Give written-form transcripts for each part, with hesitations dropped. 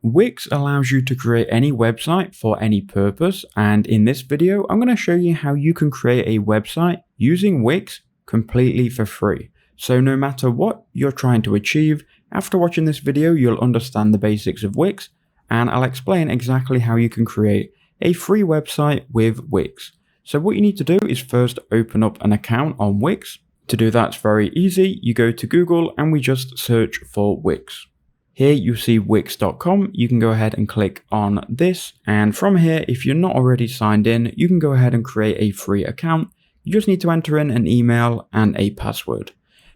Wix allows you to create any website for any purpose, and in this video I'm going to show you how you can create a website using Wix completely for free. So no matter what you're trying to achieve, after watching this video you'll understand the basics of Wix, and I'll explain exactly how you can create a free website with Wix. So what you need to do is first open up an account on Wix. To do that, it's very easy. You go to Google and we just search for Wix. Here you see wix.com, you can go ahead and click on this, and from here, if you're not already signed in, you can go ahead and create a free account. You just need to enter in an email and a password.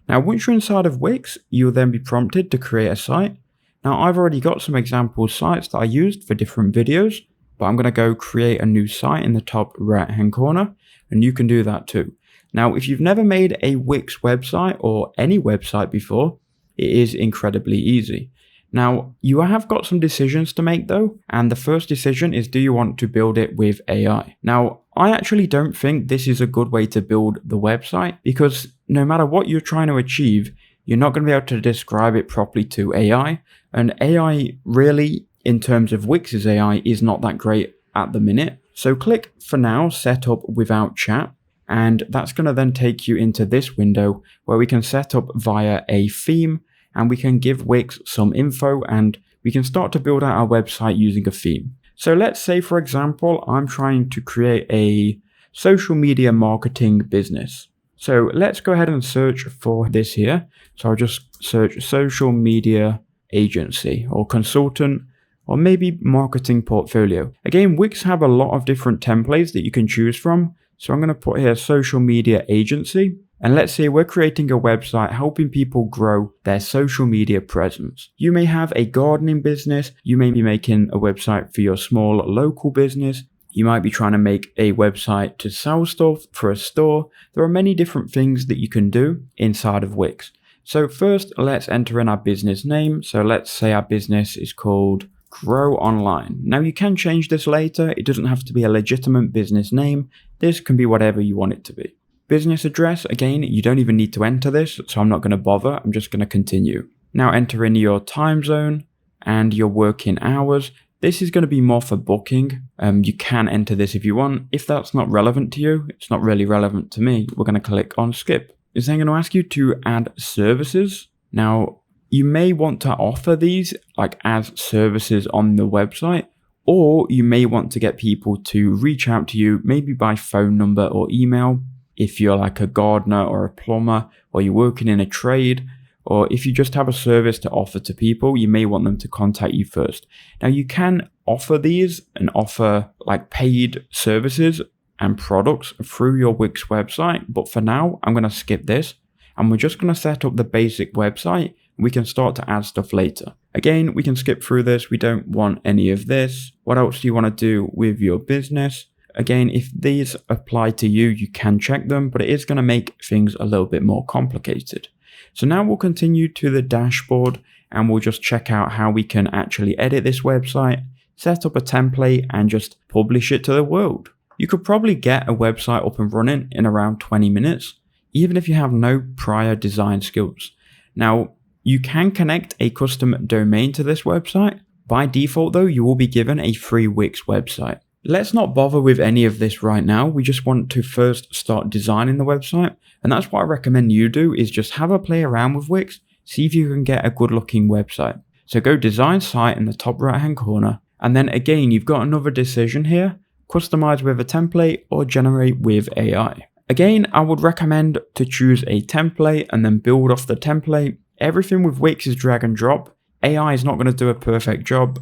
Now once you're inside of Wix, you'll then be prompted to create a site. Now I've already got some example sites that I used for different videos, but I'm going to go create a new site in the top right hand corner, and you can do that too. Now if you've never made a Wix website or any website before, it is incredibly easy. Now, you have got some decisions to make though, and the first decision is, do you want to build it with AI? Now, I actually don't think this is a good way to build the website, because no matter what you're trying to achieve, you're not going to be able to describe it properly to AI, and AI really, in terms of Wix's AI, is not that great at the minute. So click for now, set up without chat, and that's going to then take you into this window where we can set up via a theme, and we can give Wix some info and we can start to build out our website using a theme. So let's say, for example, I'm trying to create a social media marketing business. So let's go ahead and search for this here. So I'll just search social media agency or consultant, or maybe marketing portfolio. Again, Wix have a lot of different templates that you can choose from. So I'm going to put here social media agency. And let's say we're creating a website helping people grow their social media presence. You may have a gardening business. You may be making a website for your small local business. You might be trying to make a website to sell stuff for a store. There are many different things that you can do inside of Wix. So first, let's enter in our business name. So let's say our business is called Grow Online. Now you can change this later. It doesn't have to be a legitimate business name. This can be whatever you want it to be. Business address, again, you don't even need to enter this, so I'm not going to bother. I'm just going to continue. Now enter in your time zone and your working hours. This is going to be more for booking. You can enter this if you want. If that's not relevant to you, it's not really relevant to me, we're going to click on skip. It's then going to ask you to add services. Now, you may want to offer these like as services on the website, or you may want to get people to reach out to you maybe by phone number or email. If you're like a gardener or a plumber, or you're working in a trade, or if you just have a service to offer to people, you may want them to contact you first. Now you can offer these and offer like paid services and products through your Wix website, but for now I'm going to skip this and we're just going to set up the basic website. We can start to add stuff later. Again, we can skip through this. We don't want any of this. What else do you want to do with your business? Again, if these apply to you, you can check them, but it is going to make things a little bit more complicated. So now we'll continue to the dashboard and we'll just check out how we can actually edit this website, set up a template and just publish it to the world. You could probably get a website up and running in around 20 minutes, even if you have no prior design skills. Now, you can connect a custom domain to this website. By default though, you will be given a free Wix website. Let's not bother with any of this right now. We just want to first start designing the website. And that's what I recommend you do, is just have a play around with Wix, see if you can get a good looking website. So go design site in the top right hand corner. And then again, you've got another decision here, customize with a template or generate with AI. Again, I would recommend to choose a template and then build off the template. Everything with Wix is drag and drop. AI is not going to do a perfect job.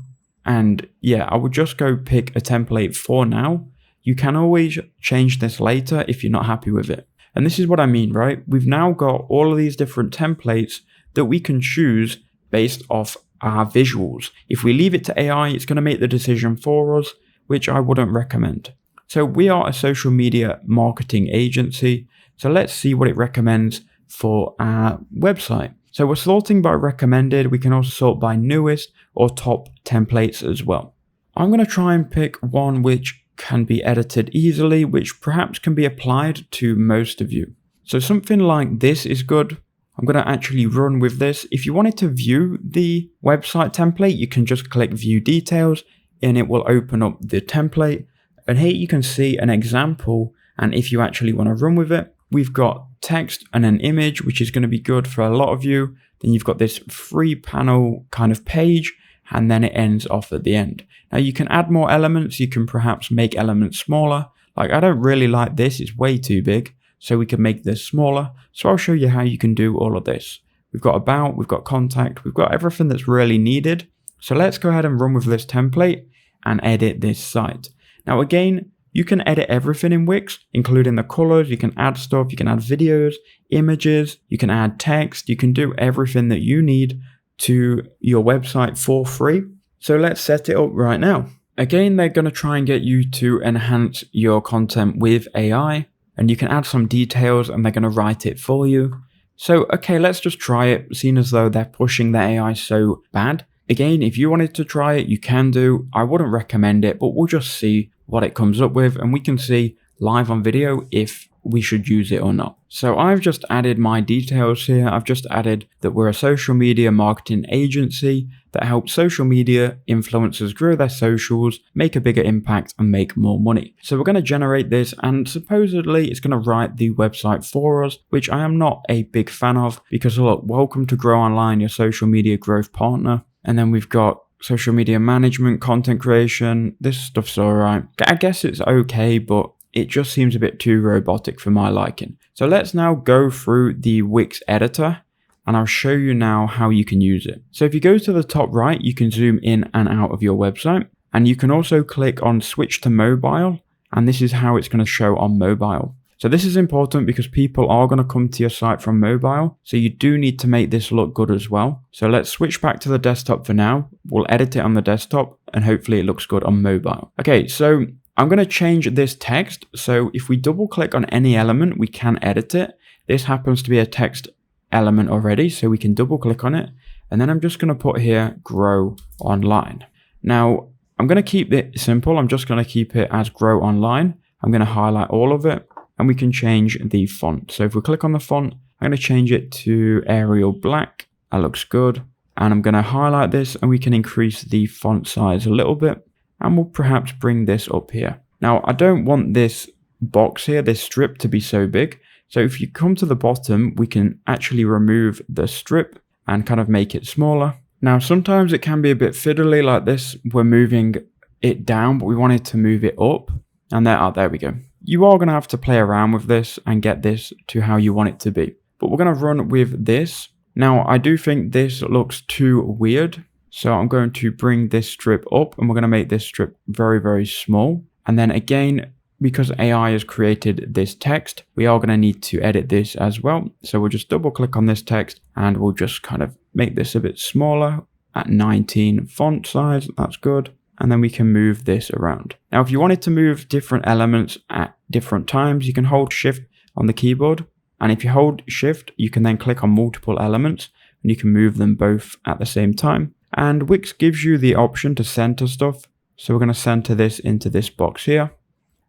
And yeah, I would just go pick a template for now. You can always change this later if you're not happy with it. And this is what I mean, right? We've now got all of these different templates that we can choose based off our visuals. If we leave it to AI, it's going to make the decision for us, which I wouldn't recommend. So we are a social media marketing agency. So let's see what it recommends for our website. So we're sorting by recommended. We can also sort by newest or top templates as well. I'm going to try and pick one which can be edited easily, which perhaps can be applied to most of you. So something like this is good. I'm going to actually run with this. If you wanted to view the website template, you can just click view details and it will open up the template. And here you can see an example. And if you actually want to run with it, we've got text and an image, which is going to be good for a lot of you. Then you've got this 3-panel kind of page, and then it ends off at the end. Now you can add more elements. You can perhaps make elements smaller. Like I don't really like this, it's way too big. So we can make this smaller. So I'll show you how you can do all of this. We've got about, we've got contact, we've got everything that's really needed. So let's go ahead and run with this template and edit this site. Now again, you can edit everything in Wix, including the colors. You can add stuff, you can add videos, images, you can add text, you can do everything that you need to your website for free. So let's set it up right now. Again, they're going to try and get you to enhance your content with AI, and you can add some details and they're going to write it for you. So, okay, let's just try it, seeing as though they're pushing the AI so bad. Again, if you wanted to try it, you can do. I wouldn't recommend it, but we'll just see what it comes up with, and we can see live on video if we should use it or not. So I've just added my details here. I've just added that we're a social media marketing agency that helps social media influencers grow their socials, make a bigger impact, and make more money. So we're going to generate this, and supposedly it's going to write the website for us, which I am not a big fan of, because look, welcome to Grow Online, your social media growth partner. And then we've got social media management, content creation. This stuff's all right. I guess it's okay, but it just seems a bit too robotic for my liking. So let's now go through the Wix editor, and I'll show you now how you can use it. So if you go to the top right, you can zoom in and out of your website, and you can also click on switch to mobile, and this is how it's going to show on mobile. So this is important because people are going to come to your site from mobile. So you do need to make this look good as well. So let's switch back to the desktop for now. We'll edit it on the desktop and hopefully it looks good on mobile. Okay, so I'm going to change this text. So if we double click on any element, we can edit it. This happens to be a text element already, so we can double click on it. And then I'm just going to put here, Grow Online. Now I'm going to keep it simple. I'm just going to keep it as Grow Online. I'm going to highlight all of it. And we can change the font. So if we click on the font, I'm going to change it to Arial Black. That looks good. And I'm going to highlight this, and we can increase the font size a little bit. And we'll perhaps bring this up here. Now, I don't want this box here, this strip, to be so big. So if you come to the bottom, we can actually remove the strip and kind of make it smaller. Now, sometimes it can be a bit fiddly like this. We're moving it down, but we wanted to move it up. And there we go. You are going to have to play around with this and get this to how you want it to be. But we're going to run with this. Now, I do think this looks too weird. So I'm going to bring this strip up, and we're going to make this strip very, very small. And then again, because AI has created this text, we are going to need to edit this as well. So we'll just double click on this text, and we'll just kind of make this a bit smaller at 19 font size. That's good. And then we can move this around. Now, if you wanted to move different elements at different times, you can hold Shift on the keyboard. And if you hold Shift, you can then click on multiple elements, and you can move them both at the same time. And Wix gives you the option to center stuff. So we're going to center this into this box here.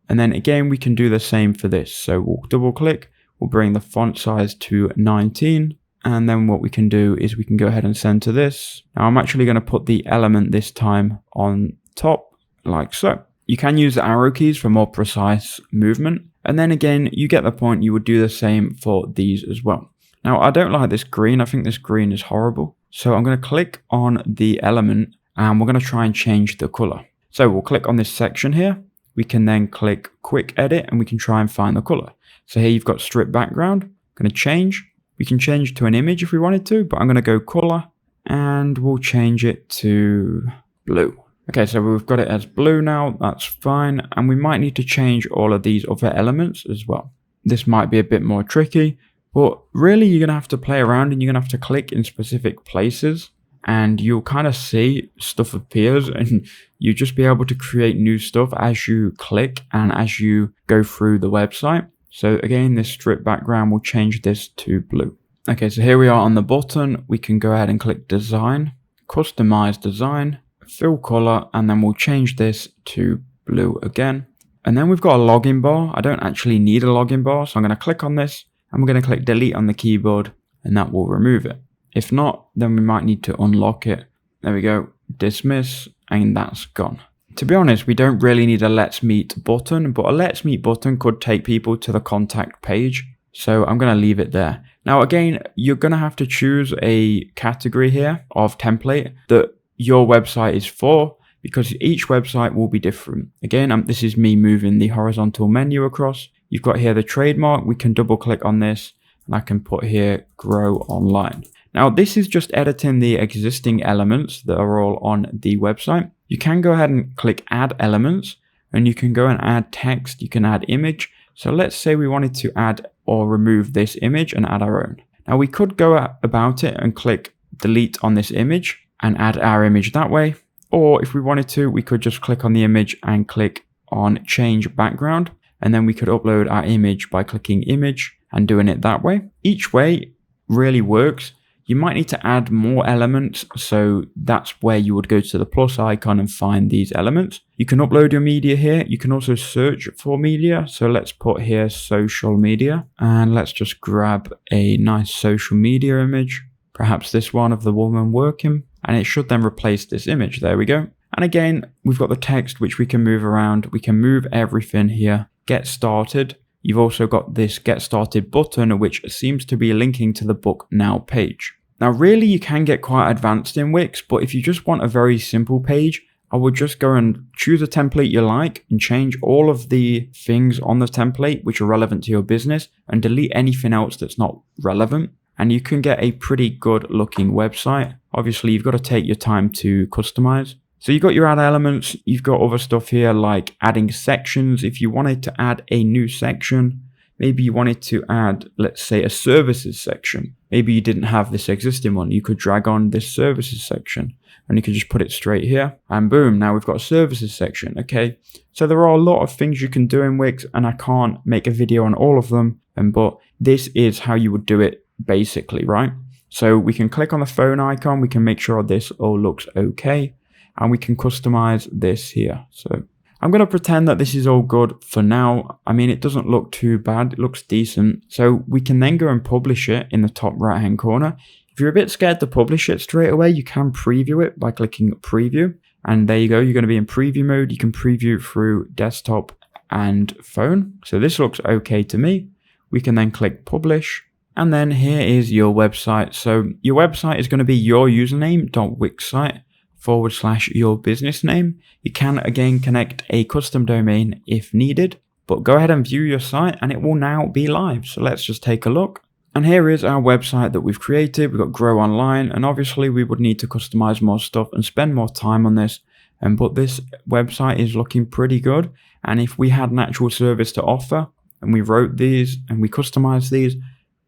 And then again, we can do the same for this. So we'll double click, we'll bring the font size to 19. And then what we can do is we can go ahead and center this. Now I'm actually going to put the element this time on top, like so. You can use the arrow keys for more precise movement. And then again, you get the point, you would do the same for these as well. Now I don't like this green, I think this green is horrible. So I'm going to click on the element, and we're going to try and change the color. So we'll click on this section here. We can then click quick edit, and we can try and find the color. So here you've got strip background. I'm going to change. We can change to an image if we wanted to, but I'm going to go color, and we'll change it to blue. Okay, so we've got it as blue now, that's fine. And we might need to change all of these other elements as well. This might be a bit more tricky, but really you're gonna have to play around, and you're gonna have to click in specific places, and you'll kind of see stuff appears, and you just be able to create new stuff as you click and as you go through the website. So again, this strip background, we'll change this to blue. Okay, so here we are on the button. We can go ahead and click design, customize design, fill color, and then we'll change this to blue again. And then we've got a login bar. I don't actually need a login bar, so I'm going to click on this, and we're going to click delete on the keyboard, and that will remove it. If not, then we might need to unlock it. There we go, dismiss, and that's gone. To be honest, we don't really need a Let's Meet button, but a Let's Meet button could take people to the contact page. So I'm going to leave it there. Now again, you're going to have to choose a category here of template that your website is for, because each website will be different. Again, this is me moving the horizontal menu across. You've got here the trademark. We can double click on this and I can put here grow online. Now this is just editing the existing elements that are all on the website. You can go ahead and click add elements and you can go and add text. You can add image. So let's say we wanted to add or remove this image and add our own. Now we could go about it and click delete on this image and add our image that way. Or if we wanted to, we could just click on the image and click on change background. And then we could upload our image by clicking image and doing it that way. Each way really works. You might need to add more elements, so that's where you would go to the plus icon and find these elements. You can upload your media here. You can also search for media. So let's put here social media and let's just grab a nice social media image, perhaps this one of the woman working, and it should then replace this image. There we go. And again, we've got the text which we can move around. We can move everything here. Get started. You've also got this get started button, which seems to be linking to the book now page. Now, really, you can get quite advanced in Wix, but if you just want a very simple page, I would just go and choose a template you like and change all of the things on the template which are relevant to your business and delete anything else that's not relevant. And you can get a pretty good looking website. Obviously, you've got to take your time to customize. So you've got your add elements. You've got other stuff here like adding sections. If you wanted to add a new section, maybe you wanted to add, let's say, a services section. Maybe you didn't have this existing one. You could drag on this services section and you could just put it straight here and boom, now we've got a services section. Okay, so there are a lot of things you can do in Wix and I can't make a video on all of them, but this is how you would do it basically, right? So we can click on the phone icon. We can make sure this all looks okay and we can customize this here. So I'm going to pretend that this is all good for now. I mean, it doesn't look too bad. It looks decent. So we can then go and publish it in the top right hand corner. If you're a bit scared to publish it straight away, you can preview it by clicking preview. And there you go. You're going to be in preview mode. You can preview through desktop and phone. So this looks okay to me. We can then click publish. And then here is your website. So your website is going to be your username.wixsite / your business name. You can again connect a custom domain if needed, but go ahead and view your site and it will now be live. So let's just take a look. And here is our website that we've created. We've got grow online, and obviously we would need to customize more stuff and spend more time on this. But this website is looking pretty good. And if we had an actual service to offer and we wrote these and we customized these,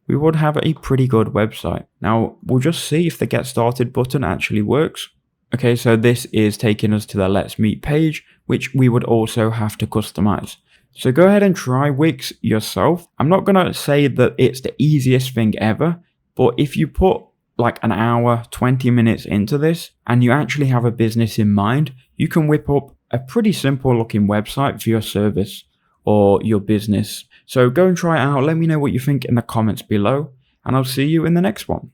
we would have a pretty good website. Now we'll just see if the get started button actually works. Okay, so this is taking us to the Let's Meet page, which we would also have to customize. So go ahead and try Wix yourself. I'm not going to say that it's the easiest thing ever, but if you put like an hour, 20 minutes into this, and you actually have a business in mind, you can whip up a pretty simple looking website for your service or your business. So go and try it out. Let me know what you think in the comments below, and I'll see you in the next one.